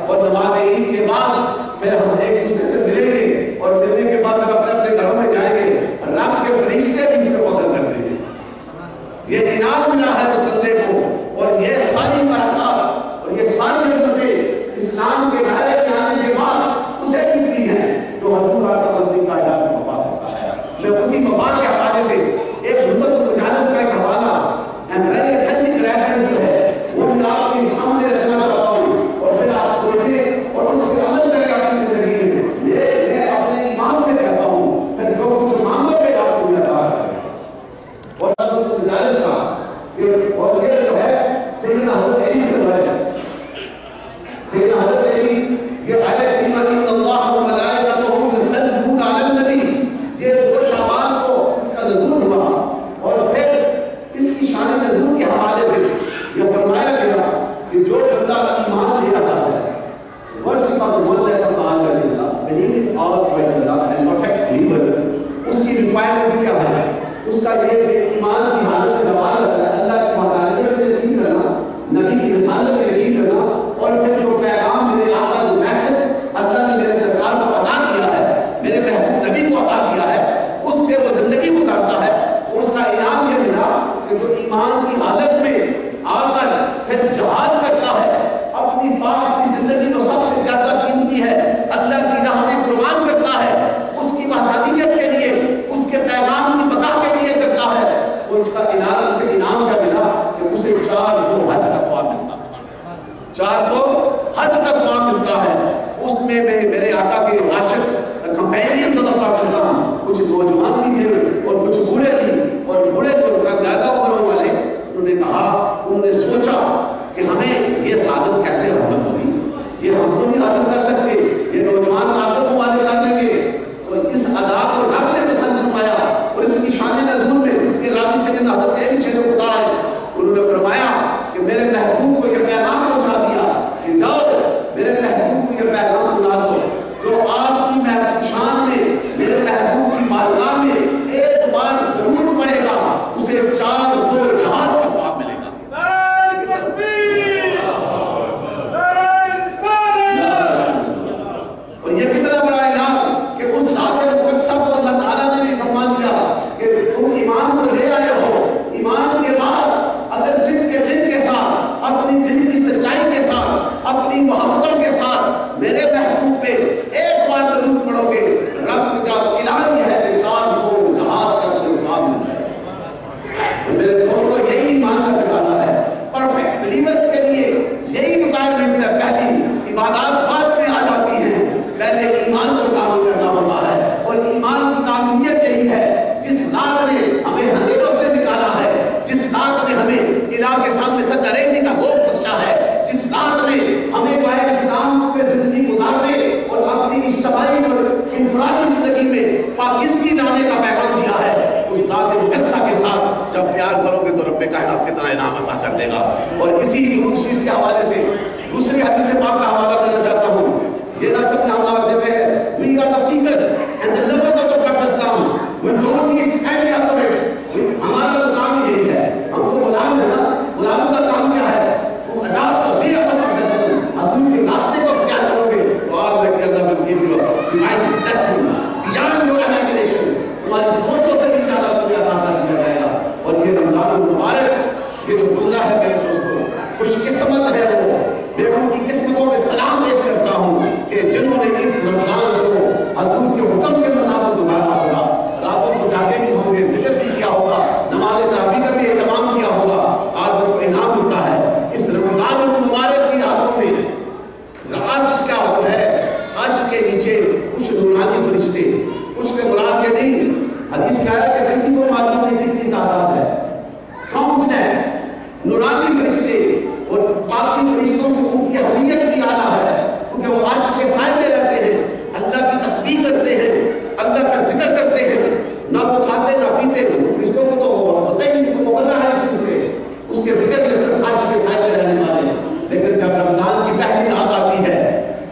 اور نماز عید کے بعد کا یہ ایمان کی حالت میں جواب رہتا ہے، اللہ کی وحدانیت میں یقین کرنا، نبی کی رسالت میں یقین کرنا، اور پھر جو پیغام میرے آقا جو میسج اللہ نے میرے سرکار کو عطا کیا ہے، میرے محبوب نبی کو عطا کیا ہے، اس پہ وہ زندگی گزارتا ہے، تو اس کا انعام یہ ملا کہ جو ایمان کی حالت میں آ کر پھر جہاد کرتا ہے، اپنی پاک کی زندگی تو سب سے زیادہ قیمتی ہے، اللہ کی راہ میں قربان کرتا ہے، اس کی وحدانیت کے لیے، اس کے پیغام کی بقا کے لیے کرتا ہے، تو اس کا انعام کیا ملا کہ اسے 400 حج کا ثواب ملتا ہے، 400 حج کا ثواب ملتا ہے۔ اس میں میرے آقا کے عاشق کمپینین صلی اللہ علیہ وسلم کچھ نوجوان بھی تھے اور کچھ بوڑھے تھے، اور بوڑھے جو زیادہ عمر والے انہوں نے کہا، انہوں نے سوچا کہ ہمیں یہ سعادت کیسے حاصل ہوگی، یہ ہم تو نہیں حاصل کر سکتے، یہ نوجوان طاقت والے کر دیں گے۔ تو اس ادا کو رب نے پسند فرمایا، اور اس کی شان نزول میں اس کے راوی سے حضرت علی شیر خدا ہے، انہوں نے فرمایا کہ میرے محبوب کو یہ پیغام پہنچا دیا کہ جاؤ میرے محبوب کو یہ پیغام سنا دو، جو آپ کی شان میں میرے محبوب کی بارگاہ میں ایک بار ضرور پڑے گا، اسے 400 جہاد کا ثواب ملے گا۔ اور یہ کتنا بڑا اعلان کہ اس ذات مقدسہ کو اللہ تعالیٰ نے بھی فرما دیا کہ تم ایمان کو لے آئے ہو، ایمان کے بعد اگر ضد کے دل کے ساتھ، اپنی دل کی سچائی کے ساتھ، اپنی محبتوں کے ساتھ میرے محبوب پہ ایک بار ضرور پڑھو گے، رب کا اعلان یہ ہے کہ 400 جہاد کا ثواب ملے گا۔ میرے دوستو یہی ایمان کا ٹھکانا ہے، پرفیکٹ بلیورز کے لیے یہی ریکوائرمنٹس ہے۔ پہلی عبادات بعد میں آ جاتی ہیں، پہلے ایمان کو کامل کرنا ہوتا ہے، اور ایمان کی کاملیت یہی ہے جس ذات نے ہمیں اندھیروں سے نکالا ہے، جس ذات نے ہمیں الہ کے سامنے سجدہ ریزی کا گوشت بخشا ہے، جس ذات نے ہمیں قائد اسلام پہ زندگی گزارنے اور اپنی اجتماعی اور انفرادی زندگی میں پاکیزگی لانے کا پیغام دیا ہے، اس ذات مقدسہ کے ساتھ جب پیار کرو گے تو رب کائنات کتنا انعام عطا کر دے گا۔ اور اسی چیز کے حوالے سے دوسری حدیث پاک کا حوالہ دینا چاہتا ہوں، یہ نہ سب ہم آپ دیتے ہیں we are the seekers and the lovers of the Prophet Islam, we don't need any other way، ہمارا تو کام یہی ہے، ہم تو غلام ہیں نا، غلاموں کا کام کیا ہے، تم اڈاپٹ اور وی اپن حضور کے راستے کو اختیار کرو گے تو already Allah will give you a divine blessing beyond your imagination، تمہاری سوچوں سے بھی زیادہ تمہیں عطا کر دیا جائے گا۔ اور یہ رمضان المبارک یہ جو گزرا ہے میرے دوستوں، خوش قسمت ہے وہ، میں ان کی قسمتوں میں سلام پیش کرتا ہوں کہ جنہوں نے اس رمضان کو حضور کے حکم کے مطابق گزارا ہوگا، راتوں کو جاگے بھی ہوں گے، ذکر بھی کیا ہوگا، نماز تراویح کا بھی اہتمام کیا ہوگا، آج ان کو انعام ملتا ہے۔ اس رمضان المبارک کی راتوں میں عرش کیا ہوتا ہے، عرش کے نیچے کچھ نورانی فرشتے، کچھ سے مراد یہ نہیں، حدیث کیا ہے کہ کسی کو معلوم نہیں کتنی تعداد ہے، کاؤنٹلیس نورانی فرشتے، اور باقی فرشتوں سے ان کی اہمیت بھی اعلیٰ ہے کیونکہ وہ عرش کے سائے میں رہتے ہیں، اللہ کی تسبیح کرتے ہیں، اللہ کا ذکر کرتے ہیں، نہ وہ کھاتے نہ پیتے، فرشتوں کو تو پتہ ہی نہیں وہ بن رہا ہے اس سے، اس کے ذکر میں صرف عرش کے سائے میں رہنے والے ہیں۔ لیکن جب رمضان کی پہلی رات آتی ہے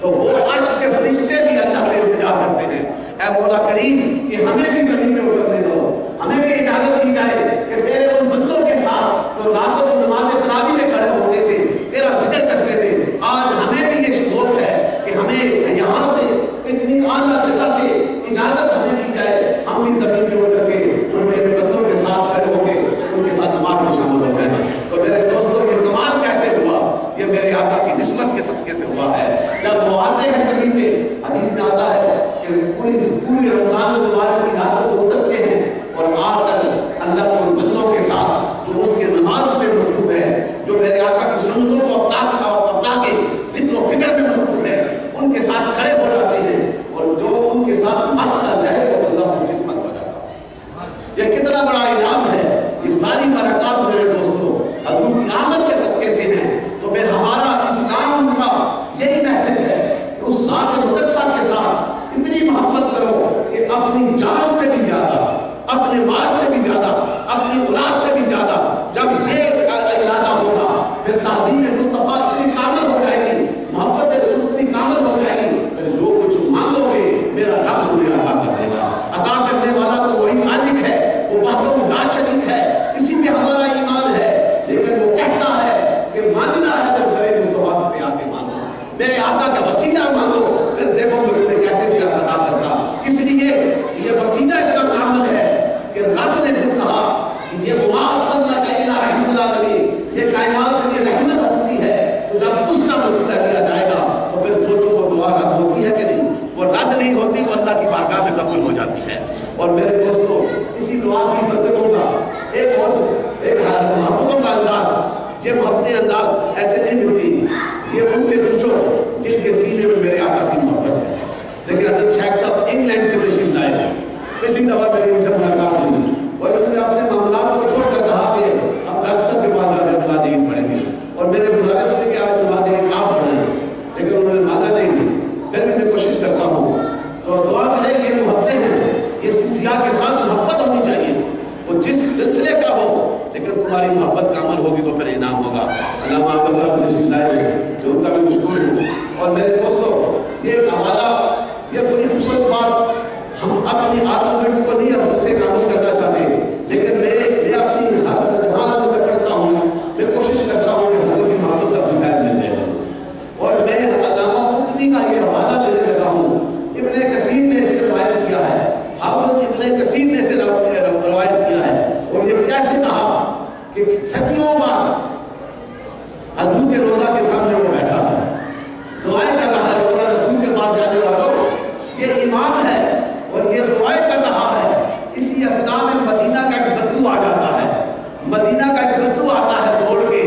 تو وہ عرش کے فرشتے بھی اللہ سے التجا کرتے ہیں، اے مولا کریم کہ ہمیں بھی زمین میں اترنے دو، ہمیں بھی اجازت دی جائے کہ تیرے ان بندوں کے ساتھ جو راتوں کو نماز تراویح میں کھڑے ہوتے تھے، تیرا ذکر کرتے تھے، آج ہمیں بھی یہ شوق ہے کہ ہمیں یہاں سے اتنی اعلیٰ جگہ سے اجازت ہمیں دی جائے، ہم بھی زمین میں اتر کے ان تیرے بندوں کے ساتھ کھڑے ہو کے ان کے ساتھ نماز میں شامل ہو جائیں۔ تو میرے دوستوں یہ کمال کیسے ہوا؟ یہ میرے آقا کی نسبت کے صدقے سے ہوا ہے۔ جب وہ آتے ہیں زمین میں، حدیث میں آتا ہے کہ پوری رمضان المبارک کی راتوں کو اترتے ہیں اور آ کر اللہ کے ان بندوں کے ساتھ جو اس کے نماز میں مصروف ہے، جو میرے آقا کی سنتوں کو اپنا کے ذکر و فکر میں مصروف ہے، ان کے ساتھ کھڑے ہو جاتے ہیں، اور جو ان کے ساتھ مس کر جائے وہ بندہ خوش قسمت ہو جاتا ہے۔ یہ کتنا بڑا انعام ہے، یہ ساری برکات میرے دوستوں حضور کی آمد کے صدقے سے ہیں۔ تو پھر ہمارا اسلام کا یہی میسج ہے کہ اس ذات مقدسہ کے ساتھ اتنی محبت کرو کہ اپنی جان آقا کا وسیلہ مانگو، پھر دیکھو میں تمہیں کیسے عطا کرتا. اس لیے یہ وسیلہ اتنا کامل ہے کہ رب نے خود کہا کہ یہ وما ارسلناک الا رحمۃ للعالمین، یہ کائنات کی رحمت ہستی ہے، تو جب اس کا وسیلہ کیا جائے گا تو پھر سوچو وہ دعا رد ہوتی ہے کہ نہیں؟ وہ رد نہیں ہوتی، وہ اللہ کی بارگاہ میں قبول ہو جاتی ہے. اور میرے دوستوں اسی دعا کی برکتوں کا ایک محبتوں کا انداز، یہ محبتیں انداز ایسے نہیں ملتی. یہ ان سے پوچھو جن کے سینے میں میرے آقا کی محبت ہے. دیکھیں حضرت شیخ صاحب انگلینڈ سے تشریف لائے ہیں، پچھلی دفعہ میری ان سے ملاقات ہوئی اور انہوں نے اپنے معاملات کو چھوڑ کر کہا کہ ہم ڈاکٹر صاحب کے پاس جا کر نماز عید پڑھیں گے. اور میرے گزارش سے کہ آج نماز عید آپ پڑھیں، لیکن انہوں نے مانا نہیں دی. پھر بھی میں کوشش کرتا ہوں تو دعا کریں. یہ محبتیں ہیں، یہ صوفیاء کے ساتھ محبت ہونی چاہیے، وہ جس سلسلے کا ہو، لیکن تمہاری محبت کا عمل ہوگی تو پھر انعام ہوگا. علامہ عامر صاحب تشریف لائے ہیں جو ان کا بھی مشکور ہوں. اور میرے دوستوں یہ ایک حوالہ، یہ بڑی خوبصورت بات، ہم اپنی آرگومنٹس کو نہیں اب سے کامل کرنا چاہتے، لیکن میں اپنی ہر جہاں سے میں پڑھتا ہوں، میں کوشش کرتا ہوں کہ حضور کی محبت کا بھی فیض مل جائے. اور میں علامہ قرطبی کا یہ حوالہ دینے لگا ہوں. ابن کثیر نے اسے روایت کیا ہے، حافظ ابن کثیر نے اسے روایت کیا ہے. اور یہ کیسے کہا کہ صدیوں بعد حضور کے روضہ کے سامنے وہ بیٹھا ہے، دعائیں کر رہا ہے. روضہ رسول کے پاس جانے والوں، یہ امام ہے اور یہ دعائیں کر رہا ہے. اسی اثناء میں مدینہ کا ایک بدو آ جاتا ہے، مدینہ کا ایک بدو آتا ہے دوڑ کے،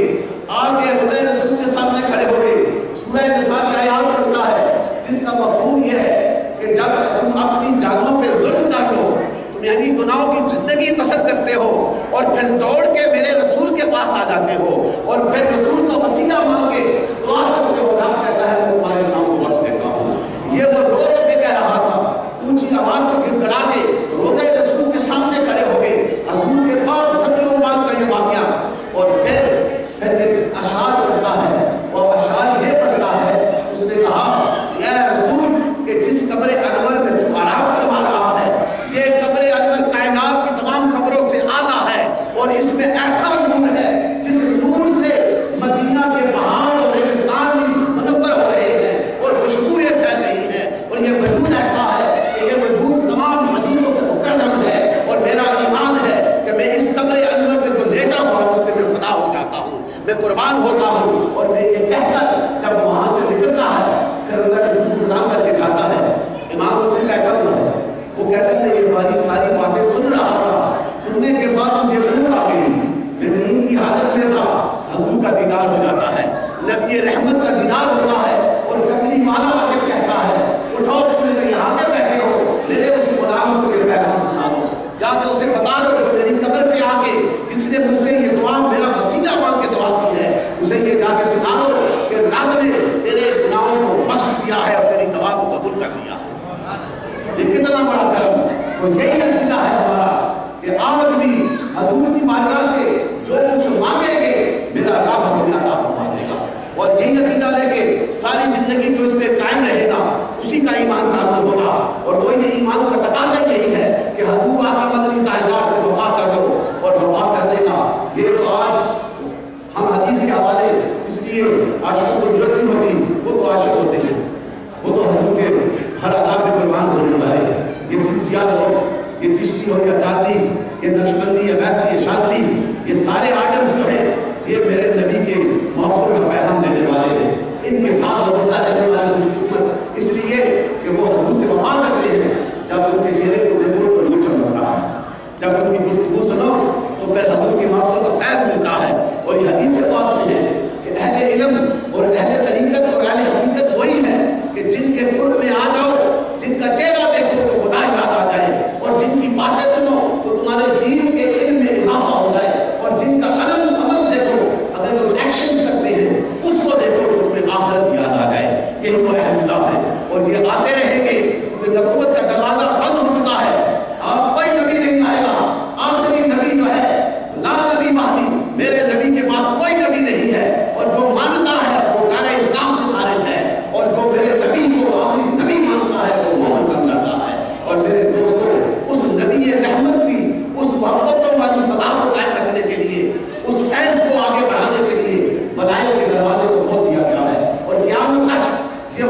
آ کے روضہ رسول کے سامنے کھڑے ہو گئے. سورہ نساء کا آیات پڑھتا ہے جس کا مفہوم یہ ہے کہ جب تم اپنی جانوں پہ ظلم کر لو، تم یعنی گناہوں کی زندگی بسر کرتے ہو اور پھر دوڑ کے میرے رسول کے پاس آ جاتے ہو اور پھر رسول کا وسیلہ مانگ کے دعا کرتے ہو، رب کہتا ہے میں تمہارے گناہوں کو بخش دیتا ہوں. یہ وہ رو رو کے کہہ رہا تھا، اونچی آواز سے گڑگڑا کے روضہ رسول کے سامنے کھڑے ہو گئے. حضور کے پاس صدیوں بعد کا یہ واقعہ. اور پھر ایک اشعار پڑھتا ہے، اور اشعار یہ پڑھتا ہے، اس نے کہا اے رسول کہ جس قبر انور میں تو آرام فرما رہا ہے، یہ قبر انور کائنات کی تمام قبروں سے اعلیٰ ہے اور اس میں ایسا نور ہے جس نور سے مدینہ کے پہاڑ اور ریگستان منور ہو رہے ہیں اور خوشبوئیں پھیل رہی ہیں. اور یہ وجود ایسا ہے کہ یہ وجود تمام مدینوں سے مکرم ہے. اور میرا ایمان ہے کہ میں اس قبر انور میں جو لیٹا ہوا اس سے میں فدا ہو جاتا ہوں، میں قربان ہوتا ہوں. اور میں یہ کہہ کر جب وہاں سے نکلتا ہے پھر اللہ رسول سے سلام کر کے جاتا ہے. امام اپنے بیٹھا ہوا ہے، وہ کہتا ہے یہ ہماری ساری باتیں سن رہا تھا، سننے کے بعد مجھے بھوک آ گئی، میں نیند کی حالت میں تھا. حضور کا دیدار ہو جاتا ہے، نبی رحمت کا دیدار ہوتا ہے. اور کبھی مالا آ کے کہتا ہے اٹھو تم نے یہاں پہ بیٹھے ہو، میرے اس غلام کو یہ پیغام سنا دو، جا کے اسے بتا دو کہ میری قبر پہ آ کے جس نے مجھ سے یہ دعا میرا وسیلہ مانگ کے دعا کی ہے، اسے یہ جا کے سنا دو کہ رب نے تیرے گناہوں کو بخش دیا ہے اور تیری دعا کو قبول کر لیا ہے. یہ کتنا بڑا کرم. تو یہی عقیدہ ہے ہمارا کہ آج بھی حضور کی بارگاہ سے جو کچھ مانگیں گے میرا رب ہمیں عطا فرما دے گا. اور یہی عقیدہ لے کے ساری زندگی جو اس پہ قائم رہے گا اسی کا ایمان کا عمل ہوگا. اور وہ یہ ایمان کا تقاضا یہی ہے کہ حضور آقا مدنی تاجدار سے وفا کر دو اور وفا کرنے کا یہ تو آج ہم حدیث کے حوالے اس لیے عاشقوں کو ضرورت نہیں ہوتی، وہ تو عاشق ہوتے ہیں، وہ تو حضور کے ہر ادا پہ قربان ہونے والے ہیں. یہ صوفیاء لوگ، یہ چشتی ہو یا قادری، یہ نقشبندی یا ویسی یا شاذلی، یہ سارے آرٹرز جو ہیں یہ میرے نبی کے محبت کا پیغام دینے والے ہیں. ان کے ساتھ وابستہ رہنے والے خوش قسمت اس لیے کہ وہ حضور سے وفا کرتے ہیں. جب ان کے چہرے کو دیکھو تو نور چمکتا ہے، جب ان کی گفتگو سنو تو پھر حضور کی محبت کا فیض ملتا ہے. اور یہ حدیث سے بات میں ہے کہ اہل علم اور اہل طریقت اور اہل حقیقت وہی ہے کہ جن کے قرب میں آ جاؤ، جن کا چہرہ دیکھو تو خدا یاد آ جائے، اور جن کی باتیں سنو تو تمہارے دین کے علم میں اضافہ ہو جائے، اور جن کا عمل دیکھو اگر وہ ایکشن کرتے ہیں اس کو دیکھو تو تمہیں آخرت یاد آ جائے. یہی وہ اہل اللہ ہے. اور یہ آتے رہیں گے کہ نبوت کا دروازہ بند ہو چکا ہے، آپ کوئی نبی نہیں آئے گا. آخری نبی جو ہے لا نبی مہدی، میرے نبی کے بعد کوئی نبی نہیں ہے. اور جو مانتا ہے وہ کار اسلام سے خارج ہے، اور جو میرے نبی کو آخری نبی مانتا ہے وہ مومن بن جاتا ہے. اور میرے دوستوں اس نبی رحمت کی اس محبتوں والی فضا کو قائم رکھنے کے لیے، اس فیض کو آگے بڑھانے کے لیے ملائکہ کے دروازے کو کھول دیا گیا ہے. اور قیامت تک یہ